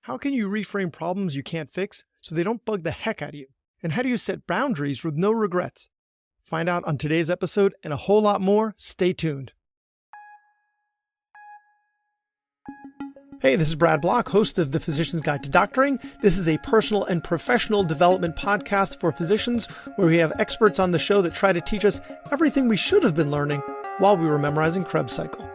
How can you reframe problems you can't fix so they don't bug the heck out of you? And how do you set boundaries with no regrets? Find out on today's episode and a whole lot more. Stay tuned. Hey, this is Brad Block, host of The Physician's Guide to Doctoring. This is a personal and professional development podcast for physicians where we have experts on the show that try to teach us everything we should have been learning while we were memorizing Krebs cycle.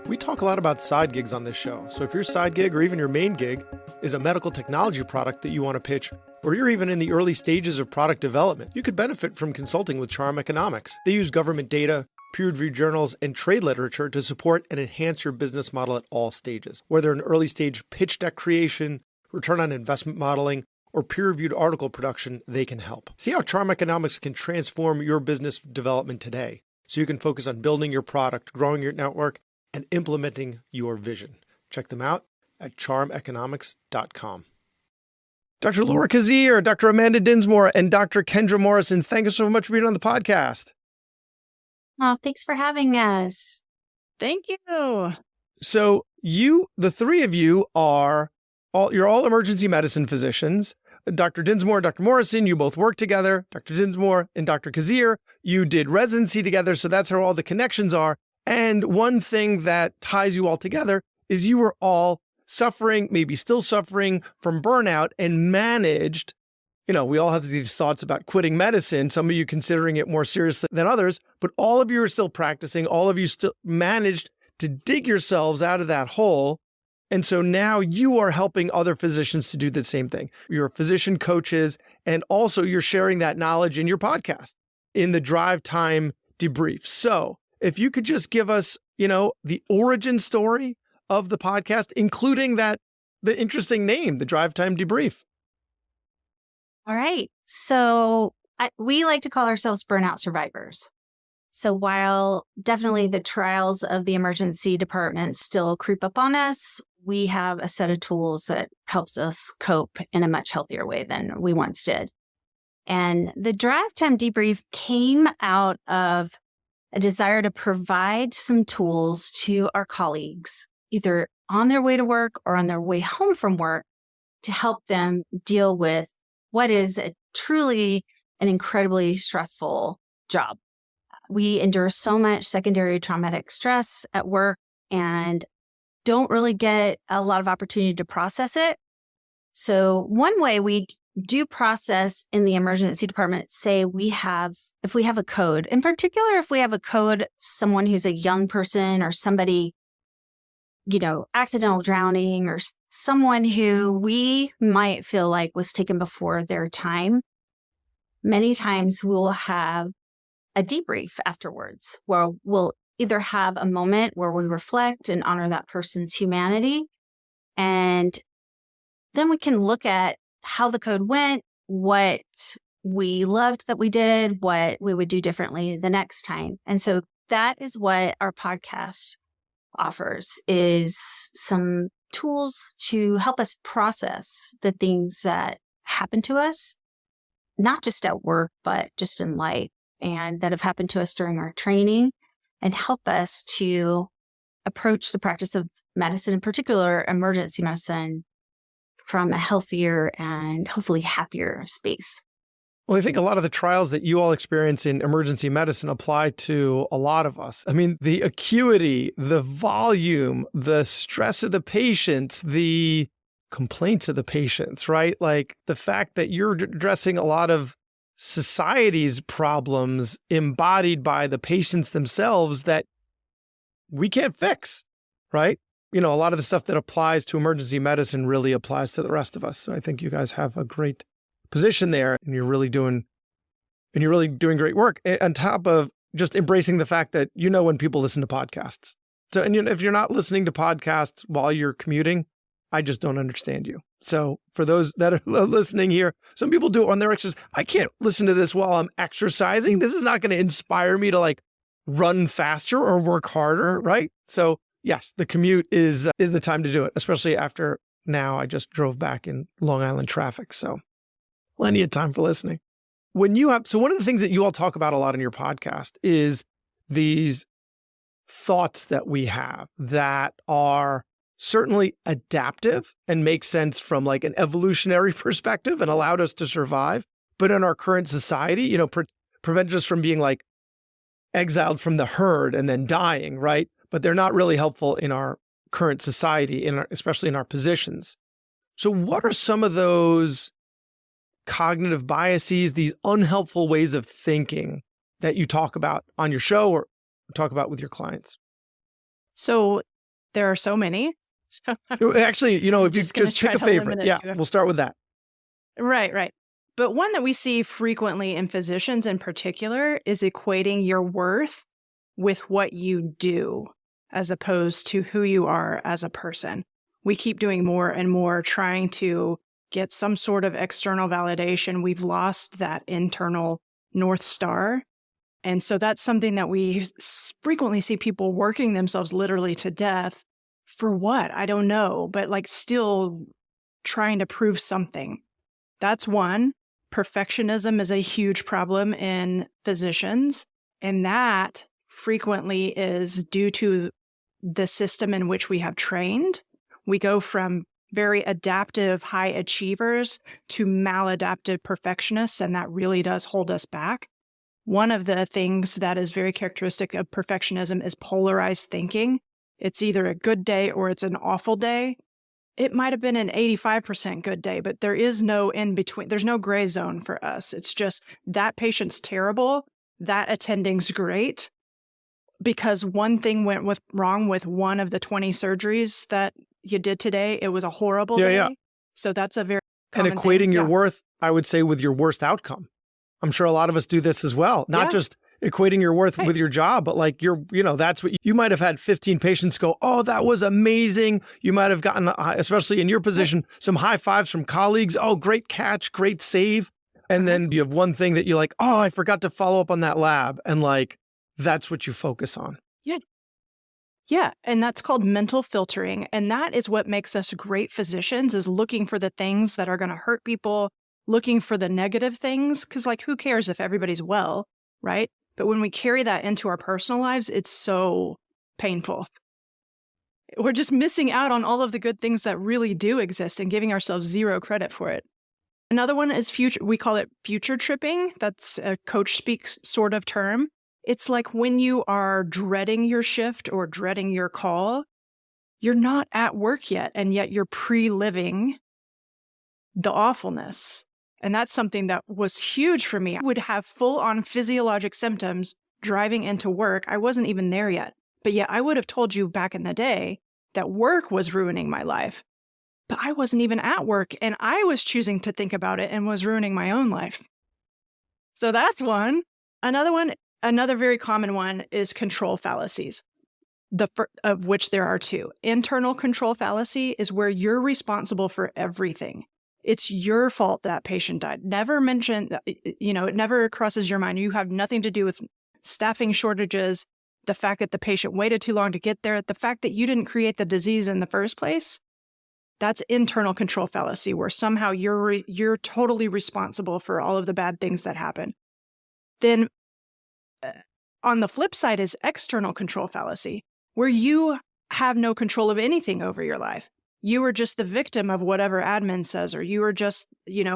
We talk a lot about side gigs on this show. So if your side gig or even your main gig is a medical technology product that you want to pitch, or you're even in the early stages of product development, you could benefit from consulting with Charm Economics. They use government data, peer-reviewed journals, and trade literature to support and enhance your business model at all stages. Whether in early stage pitch deck creation, return on investment modeling, or peer-reviewed article production, they can help. See how Charm Economics can transform your business development today, so you can focus on building your product, growing your network, and implementing your vision. Check them out at charmeconomics.com. Dr. Laura Cazier, Dr. Amanda Dinsmore, and Dr. Kendra Morrison, thank you so much for being on the podcast. Oh, thanks for having us. Thank you. So the three of you you're all emergency medicine physicians. Dr. Dinsmore, Dr. Morrison, you both work together. Dr. Dinsmore and Dr. Cazier, you did residency together. So that's how all the connections are. And one thing that ties you all together is you were all suffering, maybe still suffering from burnout and managed. We all have these thoughts about quitting medicine, some of you considering it more seriously than others, but all of you are still practicing. All of you still managed to dig yourselves out of that hole. And so now you are helping other physicians to do the same thing. You're physician coaches, and also you're sharing that knowledge in your podcast, in the Drive Time Debrief. So if you could just give us, the origin story of the podcast, including the interesting name, the Drive Time Debrief. All right. So we like to call ourselves burnout survivors. So while definitely the trials of the emergency department still creep up on us, we have a set of tools that helps us cope in a much healthier way than we once did. And the Drive Time Debrief came out of a desire to provide some tools to our colleagues, either on their way to work or on their way home from work, to help them deal with what is truly an incredibly stressful job. We endure so much secondary traumatic stress at work and don't really get a lot of opportunity to process it. So one way we do process in the emergency department, say if we have a code, in particular, if we have a code, someone who's a young person or somebody, accidental drowning or someone who we might feel like was taken before their time, many times we'll have a debrief afterwards where we'll either have a moment where we reflect and honor that person's humanity. And then we can look at how the code went, what we loved that we did, what we would do differently the next time. And so that is what our podcast offers, is some tools to help us process the things that happen to us, not just at work, but just in life, and that have happened to us during our training, and help us to approach the practice of medicine, in particular emergency medicine, from a healthier and hopefully happier space. Well, I think a lot of the trials that you all experience in emergency medicine apply to a lot of us. I mean, the acuity, the volume, the stress of the patients, the complaints of the patients, right? Like the fact that you're addressing a lot of society's problems embodied by the patients themselves that we can't fix, right? A lot of the stuff that applies to emergency medicine really applies to the rest of us. So I think you guys have a great position there, and you're really doing great work on top of just embracing the fact that when people listen to podcasts. So, and if you're not listening to podcasts while you're commuting, I just don't understand you. So for those that are listening here, some people do it on their exercise. I can't listen to this while I'm exercising. This is not going to inspire me to run faster or work harder, right? So yes, the commute is the time to do it, especially after now I just drove back in Long Island traffic. So plenty of time for listening. So one of the things that you all talk about a lot in your podcast is these thoughts that we have that are certainly adaptive and makes sense from like an evolutionary perspective and allowed us to survive. But in our current society, prevented us from being like exiled from the herd and then dying, right? But they're not really helpful in our current society, especially in our positions. So what are some of those cognitive biases, these unhelpful ways of thinking that you talk about on your show or talk about with your clients? So there are so many. Actually, if you just pick a favorite. Yeah, we'll start with that. Right. But one that we see frequently in physicians in particular is equating your worth with what you do as opposed to who you are as a person. We keep doing more and more trying to get some sort of external validation. We've lost that internal North Star. And so that's something that we frequently see people working themselves literally to death. For what? I don't know, but like still trying to prove something. That's one. Perfectionism is a huge problem in physicians, and that frequently is due to the system in which we have trained. We go from very adaptive high achievers to maladaptive perfectionists, and that really does hold us back. One of the things that is very characteristic of perfectionism is polarized thinking. It's either a good day or it's an awful day. It might have been an 85% good day, but there is no in between. There's no gray zone for us. It's just that patient's terrible, that attending's great, because one thing went wrong with one of the 20 surgeries that you did today. It was a horrible day. Yeah. So that's a very common and equating thing. your worth, I would say, with your worst outcome. I'm sure a lot of us do this as well. Not just equating your worth with your job, but like that's what you might have had 15 patients go, oh, that was amazing. You might have gotten, especially in your position, some high fives from colleagues. Oh, great catch, great save. And then you have one thing that you're like, oh, I forgot to follow up on that lab. And like, that's what you focus on. Yeah. And that's called mental filtering. And that is what makes us great physicians, is looking for the things that are going to hurt people, looking for the negative things. Because like, who cares if everybody's well, right? But when we carry that into our personal lives, it's so painful. We're just missing out on all of the good things that really do exist and giving ourselves zero credit for it. Another one is future. We call it future tripping. That's a coach speak sort of term. It's like when you are dreading your shift or dreading your call, you're not at work yet, and yet you're pre-living the awfulness. And that's something that was huge for me. I would have full-on physiologic symptoms driving into work. I wasn't even there yet. But yet I would have told you back in the day that work was ruining my life. But I wasn't even at work, and I was choosing to think about it and was ruining my own life. So that's one. Another very common one is control fallacies, of which there are two. Internal control fallacy is where you're responsible for everything. It's your fault that patient died. Never mention, it never crosses your mind. You have nothing to do with staffing shortages, the fact that the patient waited too long to get there, the fact that you didn't create the disease in the first place. That's internal control fallacy, where somehow you're totally responsible for all of the bad things that happen. Then on the flip side is external control fallacy, where you have no control of anything over your life. You are just the victim of whatever admin says, or you are just,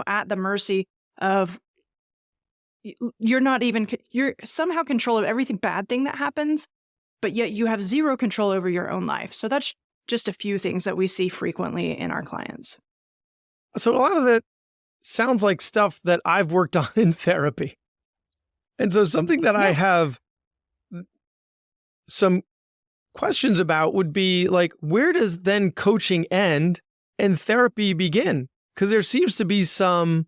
at the mercy of, you're somehow control of everything bad thing that happens, but yet you have zero control over your own life. So that's just a few things that we see frequently in our clients. So a lot of that sounds like stuff that I've worked on in therapy. And so something that I have some questions about would be like, where does then coaching end and therapy begin? Because there seems to be some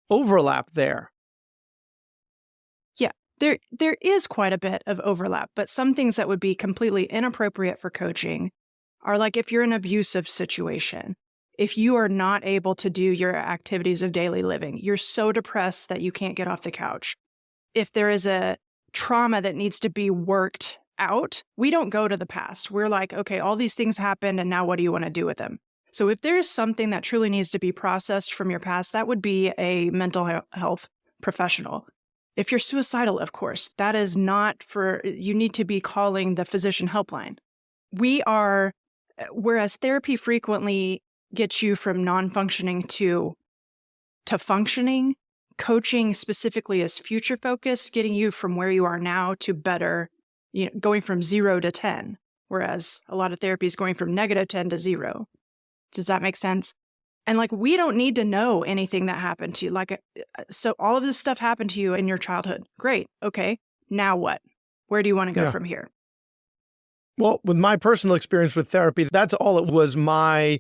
overlap there. Yeah, there is quite a bit of overlap, but some things that would be completely inappropriate for coaching are like if you're in an abusive situation, if you are not able to do your activities of daily living, you're so depressed that you can't get off the couch. If there is a trauma that needs to be worked out, we don't go to the past. We're like, okay, all these things happened, and now what do you want to do with them? So if there's something that truly needs to be processed from your past, that would be a mental health professional. If you're suicidal, of course, that is not you need to be calling the physician helpline. We are Whereas therapy frequently gets you from non-functioning to functioning, coaching specifically is future focused, getting you from where you are now to better, going from 0 to 10. Whereas a lot of therapy is going from -10 to 0. Does that make sense? And we don't need to know anything that happened to you. So all of this stuff happened to you in your childhood. Great. Okay. Now what? Where do you want to go from here? Well, with my personal experience with therapy, that's all it was, my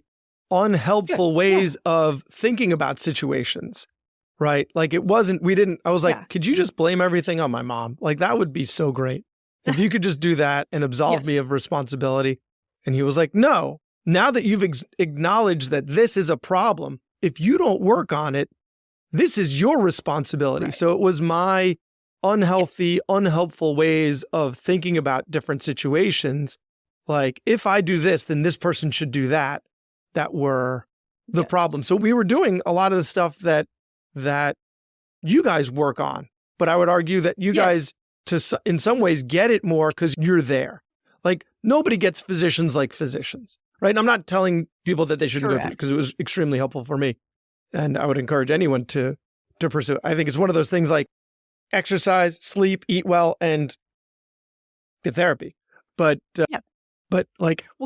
unhelpful ways of thinking about situations, right? I was like, could you just blame everything on my mom? That would be so great. If you could just do that and absolve me of responsibility. And he was like, no. Now that you've acknowledged that this is a problem, if you don't work on it, this is your responsibility. Right. So it was my unhealthy, unhelpful ways of thinking about different situations. If I do this, then this person should do that. That were the problem. So we were doing a lot of the stuff that you guys work on, but I would argue that you guys, in some ways, get it more because you're there. Nobody gets physicians like physicians. Right. And I'm not telling people that they shouldn't go through it because it was extremely helpful for me. And I would encourage anyone to pursue it. I think it's one of those things like exercise, sleep, eat well, and get therapy. But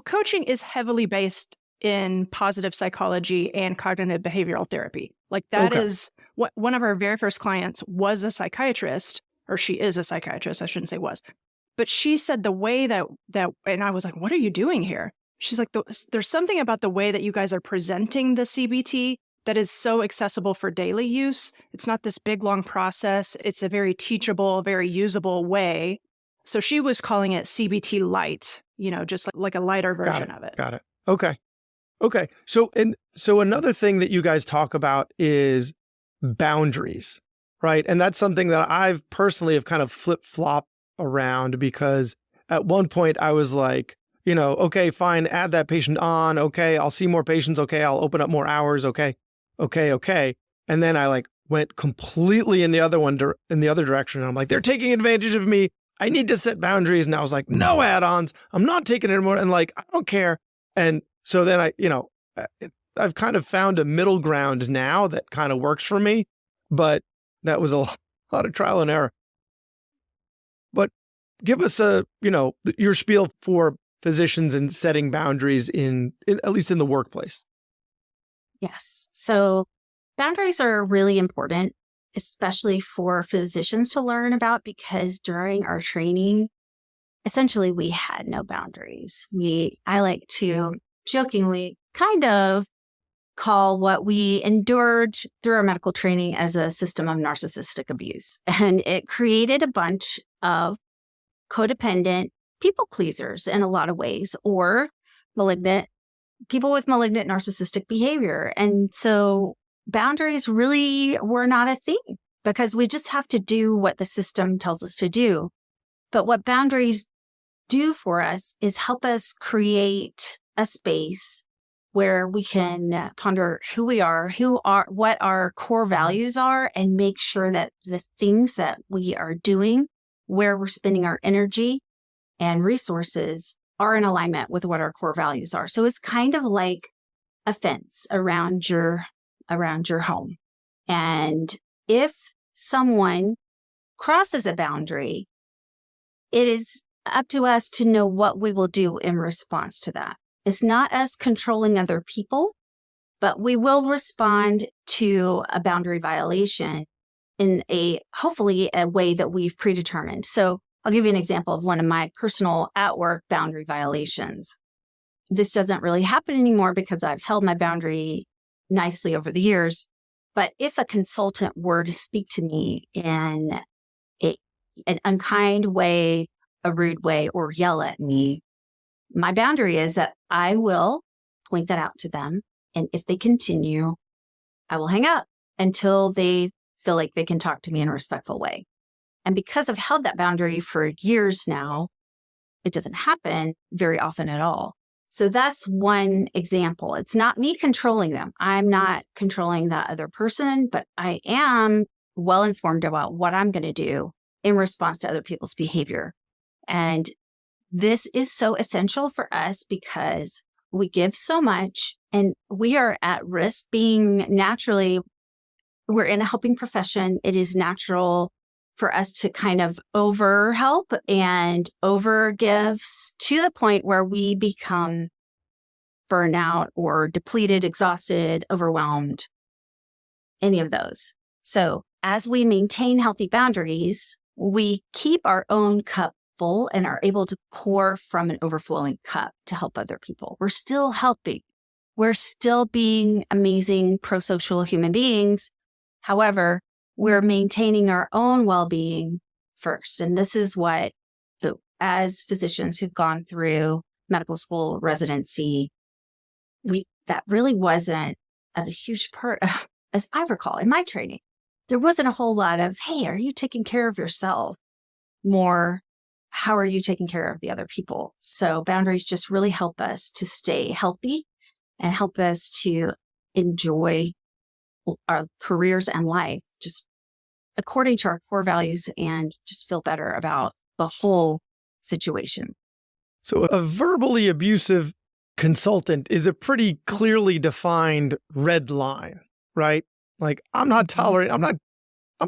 coaching is heavily based in positive psychology and cognitive behavioral therapy. That is what one of our very first clients was a psychiatrist, or she is a psychiatrist. I shouldn't say was, but she said the way that, and I was like, what are you doing here? She's like, there's something about the way that you guys are presenting the CBT that is so accessible for daily use. It's not this big, long process. It's a very teachable, very usable way. So she was calling it CBT light, just like a lighter version of it. Got it. Okay. So another thing that you guys talk about is boundaries, right? And that's something that I've personally have kind of flip-flop around, because at one point I was like, okay, fine, add that patient on. Okay, I'll see more patients. Okay, I'll open up more hours. Okay. And then I went completely in the other direction. And I'm like, they're taking advantage of me. I need to set boundaries. And I was like, no add-ons. I'm not taking it anymore. And I don't care. And so then I've kind of found a middle ground now that kind of works for me. But that was a lot of trial and error. But give us your spiel for physicians and setting boundaries in at least in the workplace. Yes. So boundaries are really important, especially for physicians to learn about, because during our training, essentially we had no boundaries. I like to jokingly kind of call what we endured through our medical training as a system of narcissistic abuse. And it created a bunch of codependent people pleasers in a lot of ways, or people with malignant narcissistic behavior. And so boundaries really were not a thing, because we just have to do what the system tells us to do. But what boundaries do for us is help us create a space where we can ponder who we are, what our core values are, and make sure that the things that we are doing, where we're spending our energy and resources, are in alignment with what our core values are. So it's kind of like a fence around your home. And if someone crosses a boundary, it is up to us to know what we will do in response to that. It's not us controlling other people, but we will respond to a boundary violation in hopefully a way that we've predetermined. So I'll give you an example of one of my personal at-work boundary violations. This doesn't really happen anymore because I've held my boundary nicely over the years. But if a consultant were to speak to me in an unkind way, a rude way, or yell at me, my boundary is that I will point that out to them. And if they continue, I will hang up until they feel like they can talk to me in a respectful way. And because I've held that boundary for years now, it doesn't happen very often at all. So that's one example. It's not me controlling them. I'm not controlling that other person, but I am well informed about what I'm going to do in response to other people's behavior. And this is so essential for us because we give so much and we are at risk being naturally, we're in a helping profession. It is natural for us to kind of over help and over give to the point where we become burnout or depleted, exhausted, overwhelmed, any of those. So as we maintain healthy boundaries, we keep our own cup full and are able to pour from an overflowing cup to help other people. We're still helping. We're still being amazing pro-social human beings. However, we're maintaining our own well-being first. And this is what, as physicians who've gone through medical school residency, that really wasn't a huge part of, as I recall, in my training. There wasn't a whole lot of, hey, are you taking care of yourself? More, how are you taking care of the other people? So boundaries just really help us to stay healthy and help us to enjoy our careers and life just according to our core values and just feel better about the whole situation. So a verbally abusive consultant is a pretty clearly defined red line, right? Like, I'm not tolerating, I'm an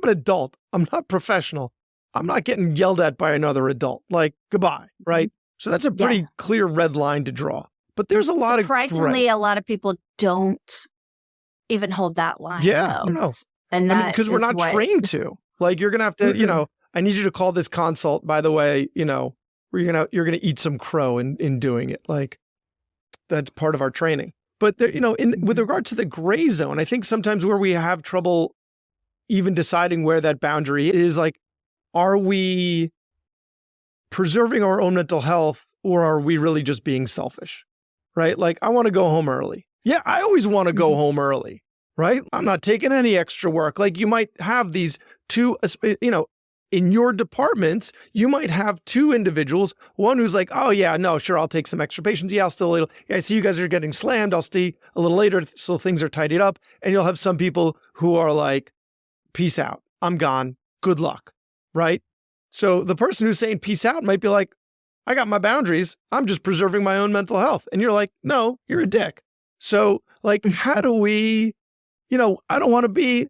adult. I'm not professional. I'm not getting yelled at by another adult. Like, goodbye, right? So that's a pretty clear red line to draw. But there's a lot surprisingly, a lot of people don't even hold that line. Yeah, no. And that because we're not trained to. Like, you're gonna have to, I need you to call this consult. By the way, you're gonna eat some crow in doing it. Like, that's part of our training. But there, with regard to the gray zone, I think sometimes where we have trouble even deciding where that boundary is, like, are we preserving our own mental health or are we really just being selfish, right? Like, I want to go home early. Yeah, I always want to go home early, right? I'm not taking any extra work. Like, you might have these two, in your departments, you might have two individuals, one who's like, oh yeah, no, sure, I'll take some extra patients. Yeah, I'll still a little. Yeah, I see you guys are getting slammed. I'll stay a little later so things are tidied up. And you'll have some people who are like, peace out. I'm gone. Good luck. Right? So the person who's saying peace out might be like, I got my boundaries. I'm just preserving my own mental health. And you're like, no, you're a dick. So, like, how do we, I don't want to be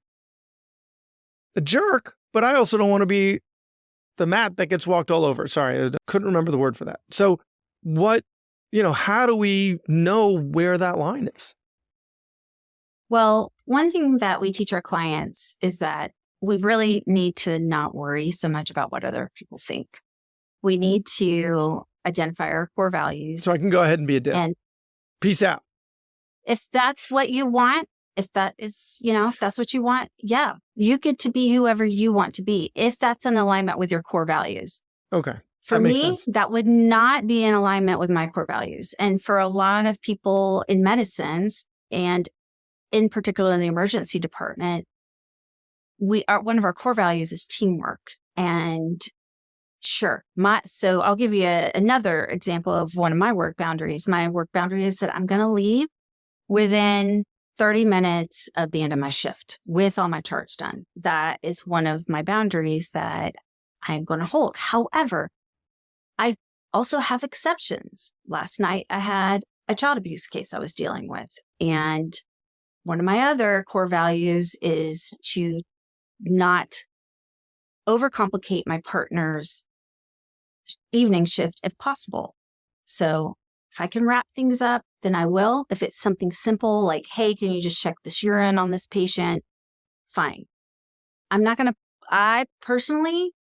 a jerk, but I also don't want to be the mat that gets walked all over. Sorry, I couldn't remember the word for that. So how do we know where that line is? Well, one thing that we teach our clients is that we really need to not worry so much about what other people think. We need to identify our core values. So I can go ahead and be a dick. And peace out. If that's what you want, if that is, if that's what you want, yeah, you get to be whoever you want to be, if that's in alignment with your core values. Okay. For me, that would not be in alignment with my core values. And for a lot of people in medicines, and in particular in the emergency department, one of our core values is teamwork. And sure, so I'll give you another example of one of my work boundaries. My work boundary is that I'm going to leave within 30 minutes of the end of my shift with all my charts done. That is one of my boundaries that I'm going to hold. However, I also have exceptions. Last night, I had a child abuse case I was dealing with. And one of my other core values is to not overcomplicate my partner's evening shift if possible. So if I can wrap things up, then I will. If it's something simple like, hey, can you just check this urine on this patient? Fine. I personally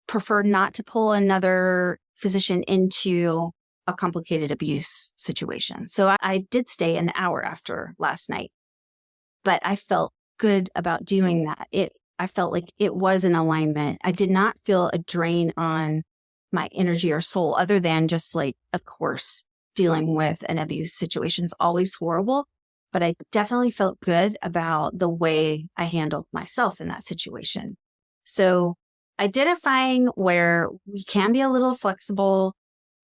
prefer not to pull another physician into a complicated abuse situation. So I did stay an hour after last night, but I felt good about doing that. I felt like it was in alignment. I did not feel a drain on my energy or soul other than just like, of course, dealing with an abuse situation is always horrible, but I definitely felt good about the way I handled myself in that situation. So identifying where we can be a little flexible,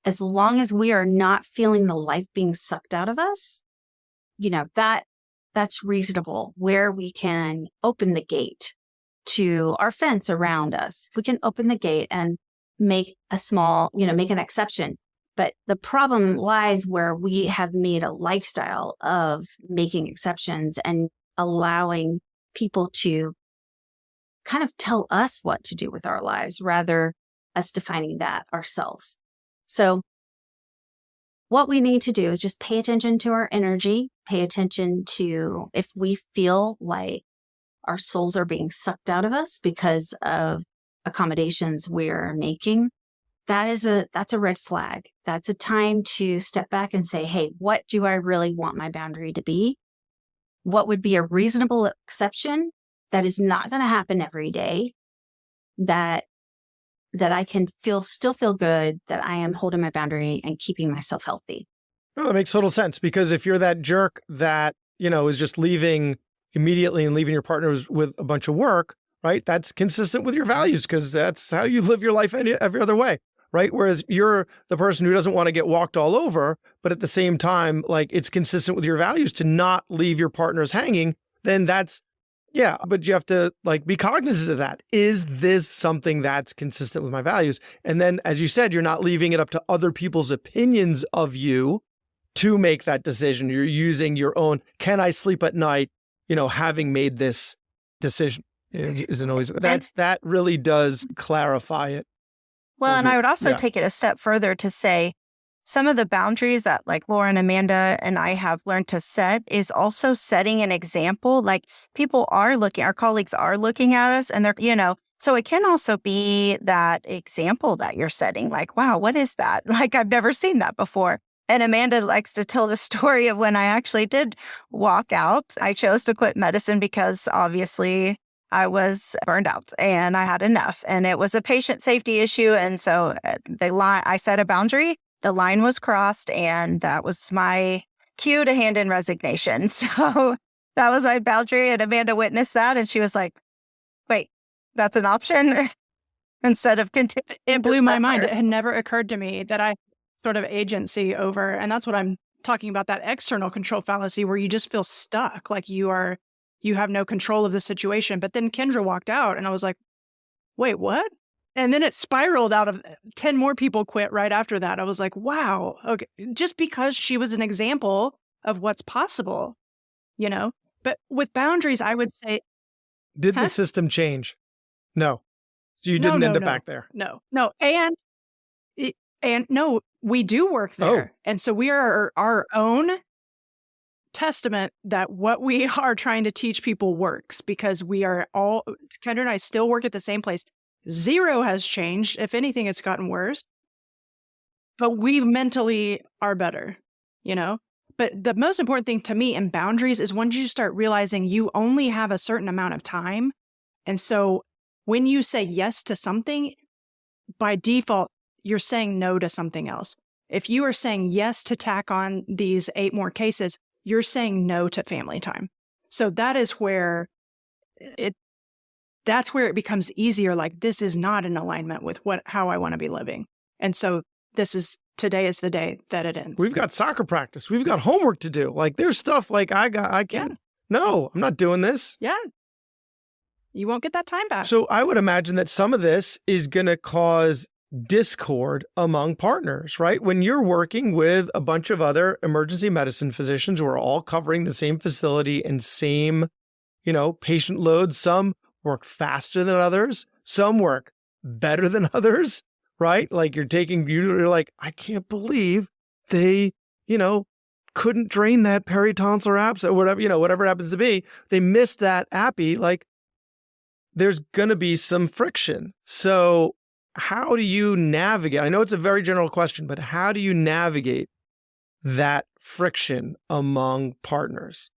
as long as we are not feeling the life being sucked out of us, that's reasonable, where we can open the gate to our fence around us. We can open the gate and make a small, make an exception. But the problem lies where we have made a lifestyle of making exceptions and allowing people to kind of tell us what to do with our lives rather us defining that ourselves. So what we need to do is just pay attention to our energy, pay attention to if we feel like our souls are being sucked out of us because of accommodations we're making. That's a red flag. That's a time to step back and say, hey, what do I really want my boundary to be? What would be a reasonable exception that is not going to happen every day, that I can still feel good, that I am holding my boundary and keeping myself healthy. No, that makes total sense, because if you're that jerk that, is just leaving immediately and leaving your partners with a bunch of work, right? That's consistent with your values, because that's how you live your life every other way, right? Whereas you're the person who doesn't want to get walked all over, but at the same time, like, it's consistent with your values to not leave your partners hanging, then but you have to be cognizant of that. Is this something that's consistent with my values? And then, as you said, you're not leaving it up to other people's opinions of you to make that decision. You're using your own, can I sleep at night, having made this decision. Isn't always, that really does clarify it. Well, and I would also take it a step further to say, some of the boundaries that Lauren, Amanda, and I have learned to set is also setting an example. People are looking, our colleagues are looking at us, and they're, so it can also be that example that you're setting. Wow, what is that? I've never seen that before. And Amanda likes to tell the story of when I actually did walk out. I chose to quit medicine because obviously I was burned out and I had enough. And it was a patient safety issue. And so I set a boundary. The line was crossed, and that was my cue to hand in resignation. So that was my boundary, and Amanda witnessed that, and she was like, wait, that's an option? Instead of continuing. It blew my mind. It had never occurred to me that I sort of agency over, and that's what I'm talking about, that external control fallacy where you just feel stuck, you have no control of the situation. But then Kendra walked out, and I was like, wait, what? And then it spiraled out of 10 more people quit right after that. I was like, wow, okay. Just because she was an example of what's possible, But with boundaries, I would say. Did the system change? No. So you didn't end up back there? No. And no, we do work there. Oh. And so we are our own testament that what we are trying to teach people works, because we are all, Kendra and I still work at the same place. Zero has changed. If anything, it's gotten worse. But we mentally are better, But the most important thing to me in boundaries is once you start realizing you only have a certain amount of time. And so when you say yes to something, by default, you're saying no to something else. If you are saying yes to tack on these 8 more cases, you're saying no to family time. So that is where that's where it becomes easier. This is not in alignment with how I want to be living. And so today is the day that it ends. We've got soccer practice. We've got homework to do. There's stuff I can't. Yeah. No, I'm not doing this. Yeah. You won't get that time back. So I would imagine that some of this is going to cause discord among partners, right? When you're working with a bunch of other emergency medicine physicians who are all covering the same facility and same, patient load, some work faster than others. Some work better than others, right? You're like, I can't believe they, couldn't drain that peritonsillar abscess or whatever it happens to be. They missed that appy. There's going to be some friction. So how do you navigate? I know it's a very general question, but how do you navigate that friction among partners?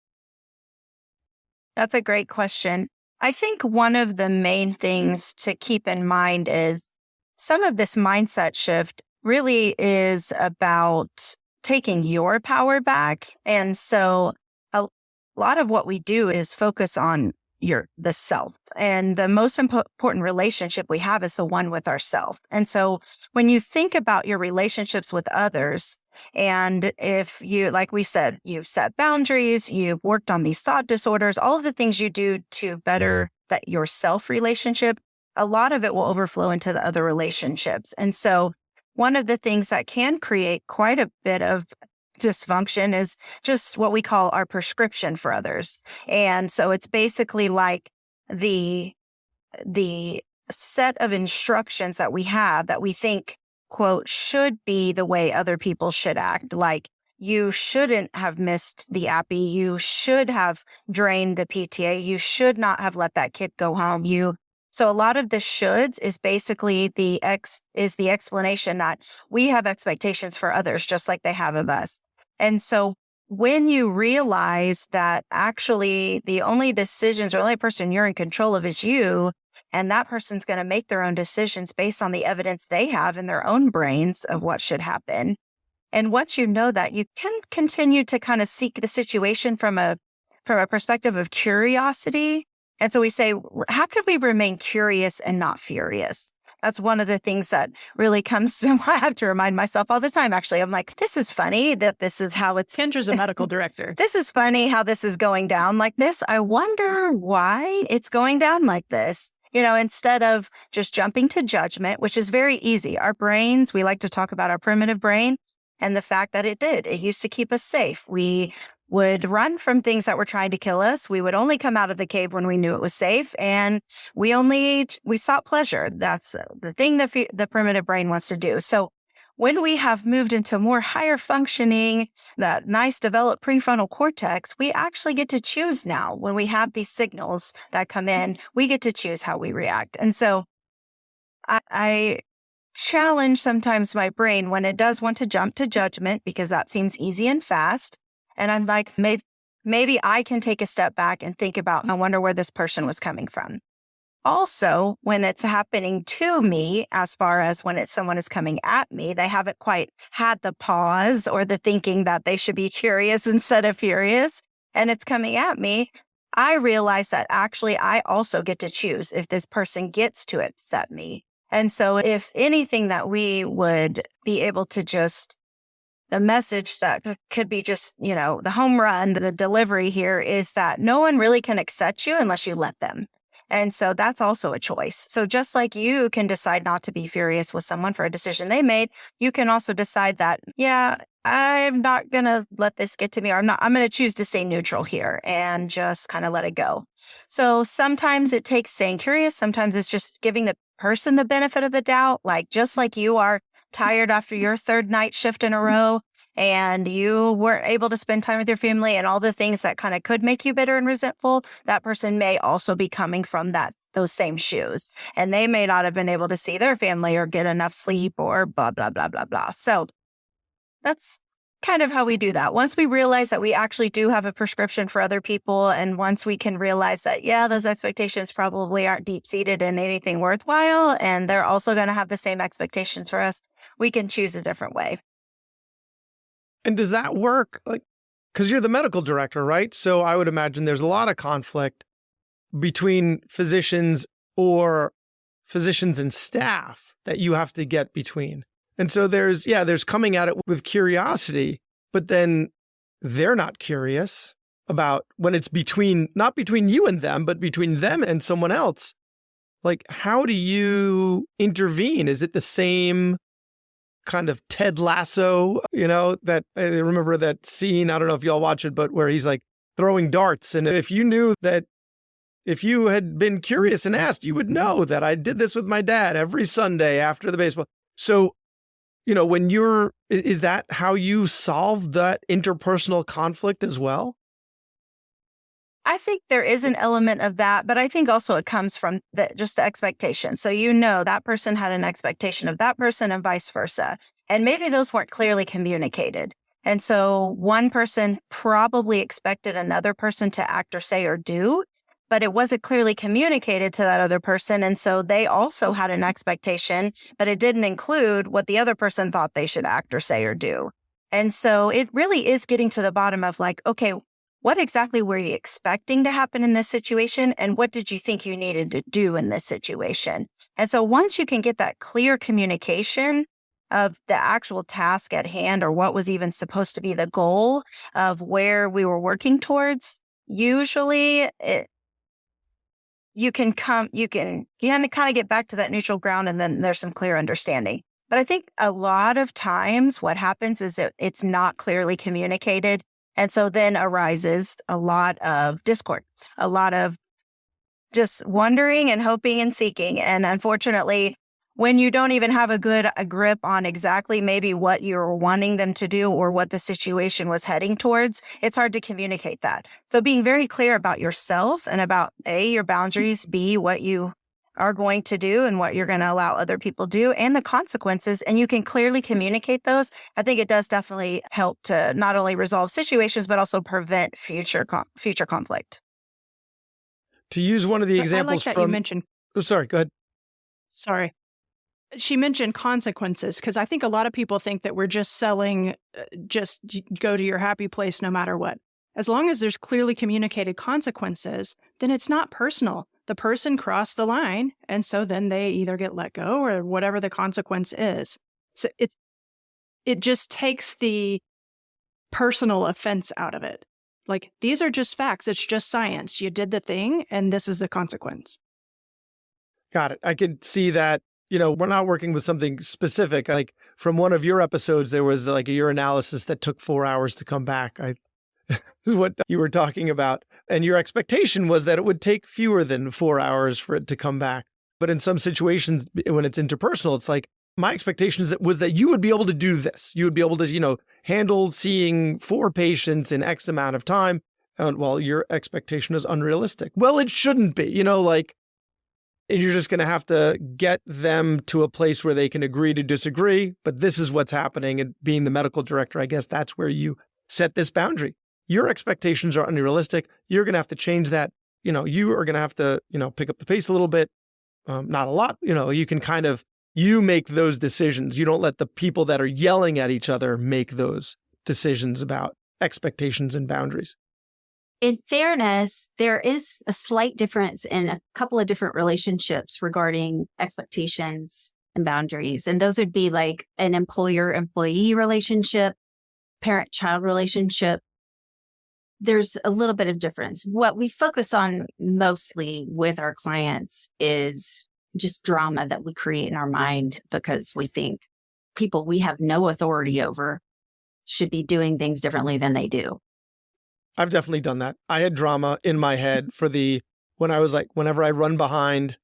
That's a great question. I think one of the main things to keep in mind is some of this mindset shift really is about taking your power back. And so a lot of what we do is focus on the self. And the most important relationship we have is the one with ourself. And so when you think about your relationships with others, and if you, like we said, you've set boundaries, you've worked on these thought disorders, all of the things you do to better that your self relationship, a lot of it will overflow into the other relationships. And so one of the things that can create quite a bit of dysfunction is just what we call our prescription for others. And so it's basically like the set of instructions that we have that we think, quote, should be the way other people should act. Like, you shouldn't have missed the appy. You should have drained the PTA. You should not have let that kid go home. So a lot of the shoulds is basically the explanation that we have expectations for others just like they have of us. And so when you realize that actually the only decisions or only person you're in control of is you, and that person's going to make their own decisions based on the evidence they have in their own brains of what should happen. And once you know that, you can continue to kind of seek the situation from a perspective of curiosity. And so we say, how could we remain curious and not furious? That's one of the things that really comes to, I have to remind myself all the time, actually. I'm like, this is funny that this is how it's. Kendra's a medical director. This is funny how this is going down like this. I wonder why it's going down like this. Instead of just jumping to judgment, which is very easy. Our brains, we like to talk about our primitive brain and the fact that it used to keep us safe. We would run from things that were trying to kill us. We would only come out of the cave when we knew it was safe. And we sought pleasure. That's the thing that the primitive brain wants to do. So when we have moved into more higher functioning, that nice developed prefrontal cortex, we actually get to choose now. When we have these signals that come in, we get to choose how we react. And so I challenge sometimes my brain when it does want to jump to judgment, because that seems easy and fast. And I'm like, maybe I can take a step back and think about, I wonder where this person was coming from. Also, when it's happening to me, as far as when someone is coming at me, they haven't quite had the pause or the thinking that they should be curious instead of furious, and it's coming at me, I realize that actually I also get to choose if this person gets to upset me. And so if anything that we would be able to the message that could be just, the home run, the delivery here is that no one really can accept you unless you let them. And so that's also a choice. So just like you can decide not to be furious with someone for a decision they made, you can also decide that, I'm not going to let this get to me, or I'm going to choose to stay neutral here and just kind of let it go. So sometimes it takes staying curious. Sometimes it's just giving the person the benefit of the doubt, like just like you are tired after your third night shift in a row and you weren't able to spend time with your family and all the things that kind of could make you bitter and resentful, that person may also be coming from those same shoes. And they may not have been able to see their family or get enough sleep or blah, blah, blah, blah, blah. So that's kind of how we do that. Once we realize that we actually do have a prescription for other people, and once we can realize that, those expectations probably aren't deep-seated in anything worthwhile, and they're also going to have the same expectations for us, we can choose a different way. And does that work? Because you're the medical director, right? So I would imagine there's a lot of conflict between physicians or physicians and staff that you have to get between. And so there's coming at it with curiosity, but then they're not curious about when it's not between you and them, but between them and someone else. How do you intervene? Is it the same kind of Ted Lasso, that I remember that scene, I don't know if y'all watch it, but where he's throwing darts. And if you knew that, if you had been curious and asked, you would know that I did this with my dad every Sunday after the baseball. So, is that how you solve that interpersonal conflict as well? I think there is an element of that, but I think also it comes from just the expectation. So that person had an expectation of that person and vice versa. And maybe those weren't clearly communicated. And so one person probably expected another person to act or say or do, but it wasn't clearly communicated to that other person. And so they also had an expectation, but it didn't include what the other person thought they should act or say or do. And so it really is getting to the bottom of okay, what exactly were you expecting to happen in this situation? And what did you think you needed to do in this situation? And so once you can get that clear communication of the actual task at hand, or what was even supposed to be the goal of where we were working towards, usually you can kind of get back to that neutral ground, and then there's some clear understanding. But I think a lot of times what happens is it's not clearly communicated. And so then arises a lot of discord, a lot of just wondering and hoping and seeking. And unfortunately, when you don't even have a grip on exactly maybe what you're wanting them to do or what the situation was heading towards, it's hard to communicate that. So being very clear about yourself and about A, your boundaries, B, what you are going to do and what you're going to allow other people to do and the consequences, and you can clearly communicate those, I think it does definitely help to not only resolve situations, but also prevent future conflict. To use one of the examples I like that from... you mentioned... Oh, sorry, go ahead. Sorry. She mentioned consequences because I think a lot of people think that we're just selling, just go to your happy place no matter what. As long as there's clearly communicated consequences, then it's not personal. The person crossed the line, and so then they either get let go or whatever the consequence is. So it just takes the personal offense out of it. Like, these are just facts. It's just science. You did the thing, and this is the consequence. Got it. I could see that. We're not working with something specific. Like from one of your episodes, there was like a urinalysis that took 4 hours to come back. This is what you were talking about. And your expectation was that it would take fewer than 4 hours for it to come back. But in some situations, when it's interpersonal, it's like, my expectation was that you would be able to do this. You would be able to, handle seeing 4 patients in X amount of time. And well, your expectation is unrealistic. Well, it shouldn't be, and you're just going to have to get them to a place where they can agree to disagree. But this is what's happening. And being the medical director, I guess that's where you set this boundary. Your expectations are unrealistic. You're going to have to change that. You are going to have to, pick up the pace a little bit. Not a lot. You can you make those decisions. You don't let the people that are yelling at each other make those decisions about expectations and boundaries. In fairness, there is a slight difference in a couple of different relationships regarding expectations and boundaries. And those would be like an employer-employee relationship, parent-child relationship. There's a little bit of difference. What we focus on mostly with our clients is just drama that we create in our mind because we think people we have no authority over should be doing things differently than they do. I've definitely done that. I had drama in my head whenever I run behind,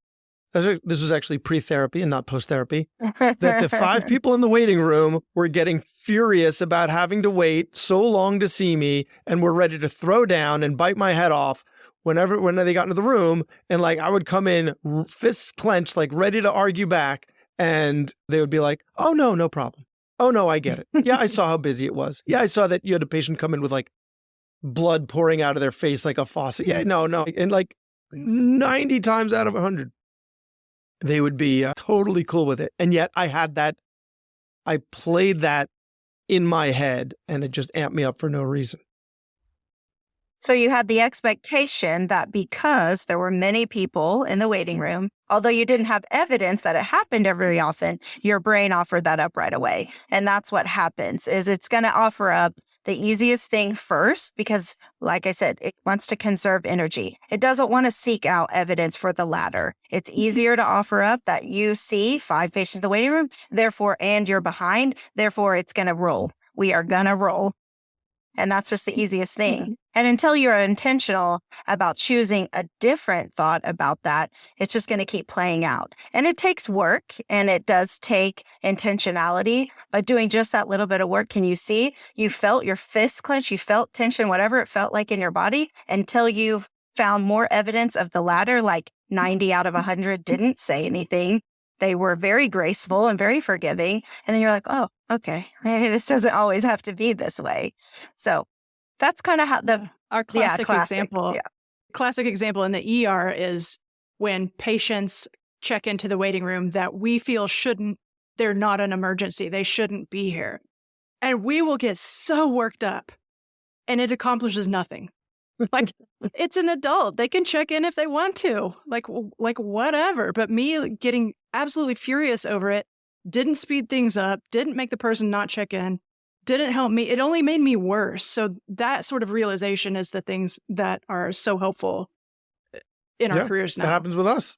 this was actually pre-therapy and not post-therapy, that the 5 people in the waiting room were getting furious about having to wait so long to see me and were ready to throw down and bite my head off when they got into the room. And I would come in, fists clenched, ready to argue back. And they would be like, oh, no problem. Oh, no, I get it. Yeah, I saw how busy it was. Yeah, I saw that you had a patient come in with blood pouring out of their face like a faucet. Yeah, no. And 90 times out of 100, they would be totally cool with it. And yet I played that in my head and it just amped me up for no reason. So you had the expectation that because there were many people in the waiting room, although you didn't have evidence that it happened very often, your brain offered that up right away. And that's what happens, is it's going to offer up the easiest thing first because, like I said, it wants to conserve energy. It doesn't want to seek out evidence for the latter. It's easier to offer up that you see 5 patients in the waiting room, and you're behind, therefore it's going to roll. We are going to roll. And that's just the easiest thing. And until you're intentional about choosing a different thought about that, it's just going to keep playing out. And it takes work and it does take intentionality. But doing just that little bit of work, can you see? You felt your fists clench, you felt tension, whatever it felt like in your body, until you found more evidence of the latter, 90 out of 100 didn't say anything. They were very graceful and very forgiving. And then you're like, oh, okay, maybe this doesn't always have to be this way. So that's kind of how our classic example. Yeah. Classic example in the ER is when patients check into the waiting room that we feel they're not an emergency. They shouldn't be here. And we will get so worked up and it accomplishes nothing. It's an adult. They can check in if they want to, whatever. But me getting absolutely furious over it didn't speed things up, didn't make the person not check in, didn't help me. It only made me worse. So that sort of realization is the things that are so helpful in our careers now. That happens with us.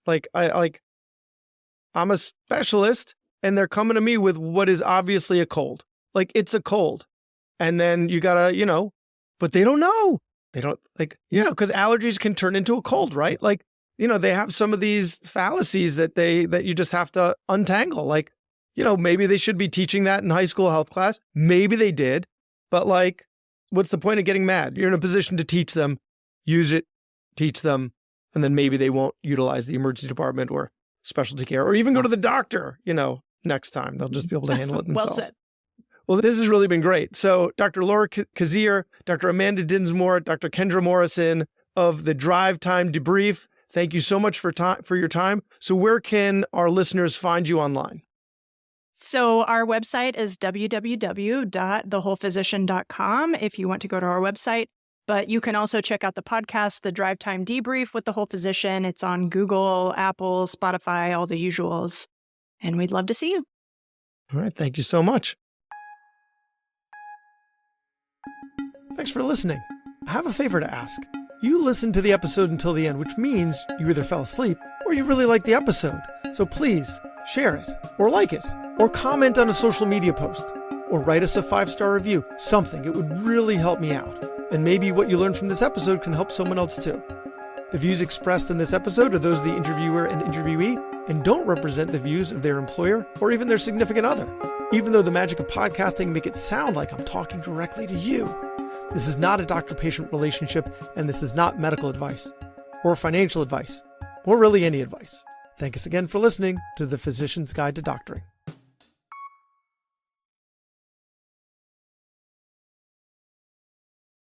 I'm a specialist and they're coming to me with what is obviously a cold. Like, it's a cold. And then you gotta, but they don't know. They don't because allergies can turn into a cold, right? Like, they have some of these fallacies that you just have to untangle. Like, maybe they should be teaching that in high school health class. Maybe they did, but like, what's the point of getting mad? You're in a position to teach them, use it, teach them, and then maybe they won't utilize the emergency department or specialty care or even go to the doctor, next time. They'll just be able to handle it themselves. Well said. Well, this has really been great. So Dr. Laura Cazier, Dr. Amanda Dinsmore, Dr. Kendra Morrison of the Drive Time Debrief, thank you so much for your time. So where can our listeners find you online? So our website is www.thewholephysician.com if you want to go to our website. But you can also check out the podcast, The Drive Time Debrief with the Whole Physician. It's on Google, Apple, Spotify, all the usuals. And we'd love to see you. All right. Thank you so much. Thanks for listening. I have a favor to ask. You listened to the episode until the end, which means you either fell asleep or you really liked the episode. So please share it or like it or comment on a social media post or write us a 5-star review. Something. It would really help me out. And maybe what you learned from this episode can help someone else too. The views expressed in this episode are those of the interviewer and interviewee and don't represent the views of their employer or even their significant other. Even though the magic of podcasting make it sound like I'm talking directly to you. This is not a doctor-patient relationship, and this is not medical advice, or financial advice, or really any advice. Thanks again for listening to The Physician's Guide to Doctoring.